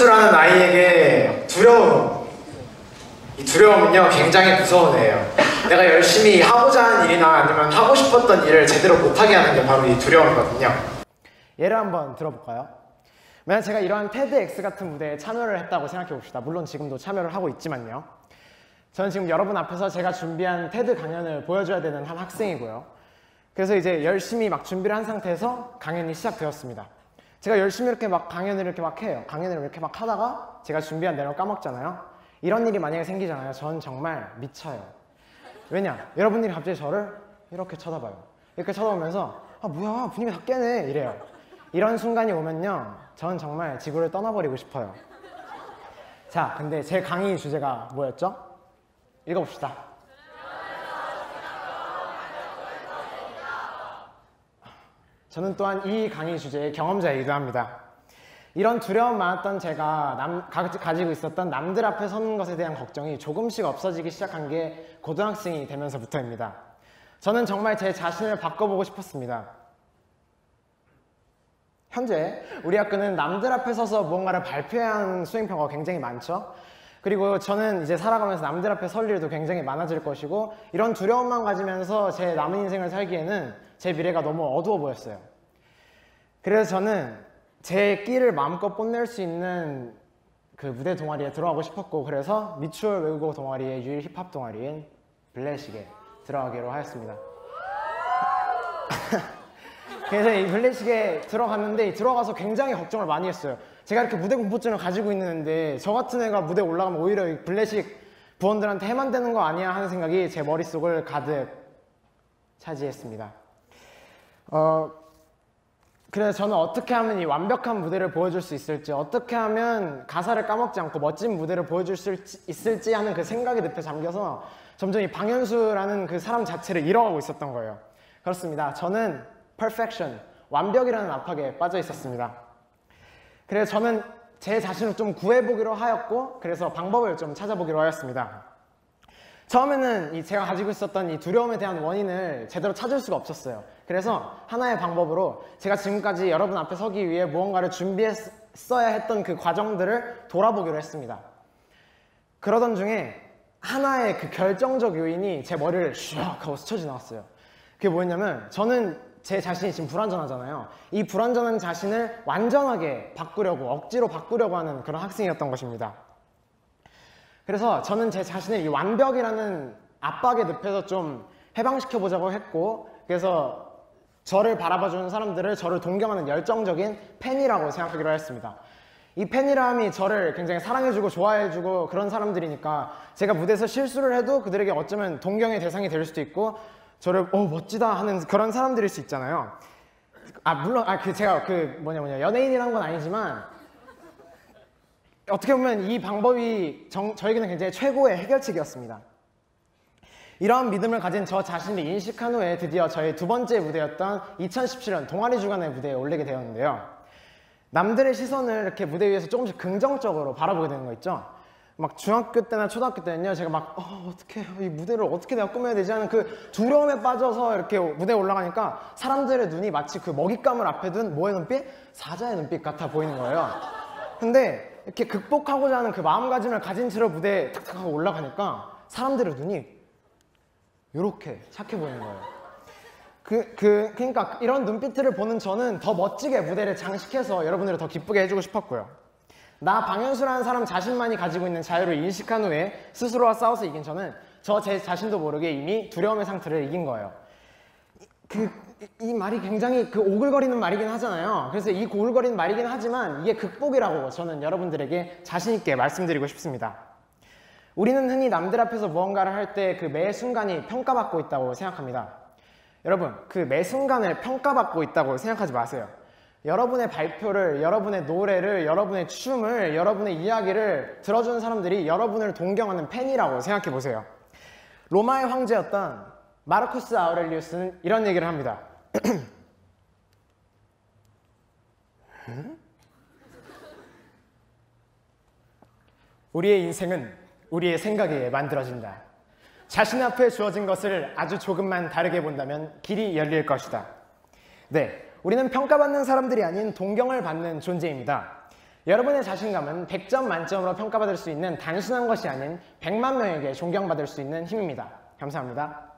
방현수라는 아이에게 이 두려움은요 굉장히 무서운 애예요. 내가 열심히 하고자 하는 일이나 아니면 하고 싶었던 일을 제대로 못하게 하는 게 바로 이 두려움이거든요. 예를 한번 들어볼까요? 만약 제가 이러한 TEDx 같은 무대에 참여를 했다고 생각해 봅시다. 물론 지금도 참여를 하고 있지만요. 저는 지금 여러분 앞에서 제가 준비한 테드 강연을 보여줘야 되는 한 학생이고요. 그래서 이제 열심히 막 준비를 한 상태에서 강연이 시작되었습니다. 제가 열심히 이렇게 막 강연을 이렇게 막 해요. 강연을 이렇게 막 하다가 제가 준비한 내용을 까먹잖아요. 이런 일이 만약에 생기잖아요. 전 정말 미쳐요. 왜냐? 여러분들이 갑자기 저를 이렇게 쳐다봐요. 이렇게 쳐다보면서 아 뭐야 분위기 다 깨네 이래요. 이런 순간이 오면요 전 정말 지구를 떠나버리고 싶어요. 자, 근데 제 강의 주제가 뭐였죠? 읽어봅시다. 저는 또한 이 강의 주제의 경험자이기도 합니다. 이런 두려움 많았던 제가 가지고 있었던 남들 앞에 서는 것에 대한 걱정이 조금씩 없어지기 시작한 게 고등학생이 되면서부터입니다. 저는 정말 제 자신을 바꿔보고 싶었습니다. 현재 우리 학교는 남들 앞에 서서 무언가를 발표해야 하는 수행평가가 굉장히 많죠. 그리고 저는 이제 살아가면서 남들 앞에 설 일도 굉장히 많아질 것이고 이런 두려움만 가지면서 제 남은 인생을 살기에는 제 미래가 너무 어두워 보였어요. 그래서 저는 제 끼를 마음껏 뽐낼 수 있는 그 무대 동아리에 들어가고 싶었고 그래서 미추홀 외국어 동아리의 유일 힙합 동아리인 블레식에 들어가기로 하였습니다. 그래서 이 블레식에 들어갔는데 들어가서 굉장히 걱정을 많이 했어요. 제가 이렇게 무대 공포증을 가지고 있는데 저 같은 애가 무대에 올라가면 오히려 이 블레식 부원들한테 해만 되는 거 아니야 하는 생각이 제 머릿속을 가득 차지했습니다. 그래서 저는 어떻게 하면 이 완벽한 무대를 보여줄 수 있을지, 어떻게 하면 가사를 까먹지 않고 멋진 무대를 보여줄 수 있을지 하는 그 생각에 늪에 잠겨서 점점 이 방현수라는 그 사람 자체를 잃어가고 있었던 거예요. 그렇습니다. 저는 perfection, 완벽이라는 압박에 빠져 있었습니다. 그래서 저는 제 자신을 좀 구해보기로 하였고 그래서 방법을 좀 찾아보기로 하였습니다. 처음에는 제가 가지고 있었던 이 두려움에 대한 원인을 제대로 찾을 수가 없었어요. 그래서 하나의 방법으로 제가 지금까지 여러분 앞에 서기 위해 무언가를 준비했어야 했던 그 과정들을 돌아보기로 했습니다. 그러던 중에 하나의 그 결정적 요인이 제 머리를 슉 하고 스쳐 지나갔어요. 그게 뭐였냐면 저는 제 자신이 지금 불완전하잖아요. 이 불완전한 자신을 완전하게 바꾸려고 억지로 바꾸려고 하는 그런 학생이었던 것입니다. 그래서 저는 제 자신을 이 완벽이라는 압박의 늪에서 좀 해방시켜보자고 했고 그래서 저를 바라봐주는 사람들을 저를 동경하는 열정적인 팬이라고 생각하기로 했습니다. 이 팬이람이 저를 굉장히 사랑해주고 좋아해주고 그런 사람들이니까 제가 무대에서 실수를 해도 그들에게 어쩌면 동경의 대상이 될 수도 있고 저를 멋지다 하는 그런 사람들일 수 있잖아요. 물론 제가 연예인이란 건 아니지만 어떻게 보면 이 방법이 저에게는 굉장히 최고의 해결책이었습니다. 이러한 믿음을 가진 저 자신을 인식한 후에 드디어 저의 두 번째 무대였던 2017년 동아리 주간의 무대에 올리게 되었는데요. 남들의 시선을 이렇게 무대 위에서 조금씩 긍정적으로 바라보게 되는 거 있죠. 막 중학교 때나 초등학교 때는요 제가 막 어떻게 이 무대를 어떻게 내가 꾸며야 되지 하는 그 두려움에 빠져서 이렇게 무대에 올라가니까 사람들의 눈이 마치 그 먹잇감을 앞에 둔 뭐의 눈빛? 사자의 눈빛 같아 보이는 거예요. 근데 이렇게 극복하고자 하는 그 마음가짐을 가진 채로 무대에 탁탁 하고 올라가니까 사람들의 눈이 이렇게 착해 보이는 거예요. 그러니까 이런 눈빛들을 보는 저는 더 멋지게 무대를 장식해서 여러분들을 더 기쁘게 해주고 싶었고요. 나 방현수라는 사람 자신만이 가지고 있는 자유를 인식한 후에 스스로와 싸워서 이긴 저는 제 자신도 모르게 이미 두려움의 상태를 이긴 거예요. 이 말이 굉장히 오글거리는 말이긴 하잖아요. 그래서 이 오글거리는 말이긴 하지만 이게 극복이라고 저는 여러분들에게 자신 있게 말씀드리고 싶습니다. 우리는 흔히 남들 앞에서 무언가를 할 때 그 매 순간이 평가받고 있다고 생각합니다. 여러분, 그 매 순간을 평가받고 있다고 생각하지 마세요. 여러분의 발표를, 여러분의 노래를, 여러분의 춤을, 여러분의 이야기를 들어주는 사람들이 여러분을 동경하는 팬이라고 생각해 보세요. 로마의 황제였던 마르쿠스 아우렐리우스는 이런 얘기를 합니다. 우리의 인생은 우리의 생각에 의해 만들어진다. 자신 앞에 주어진 것을 아주 조금만 다르게 본다면 길이 열릴 것이다. 네, 우리는 평가받는 사람들이 아닌 동경을 받는 존재입니다. 여러분의 자신감은 100점 만점으로 평가받을 수 있는 단순한 것이 아닌 100만 명에게 존경받을 수 있는 힘입니다. 감사합니다.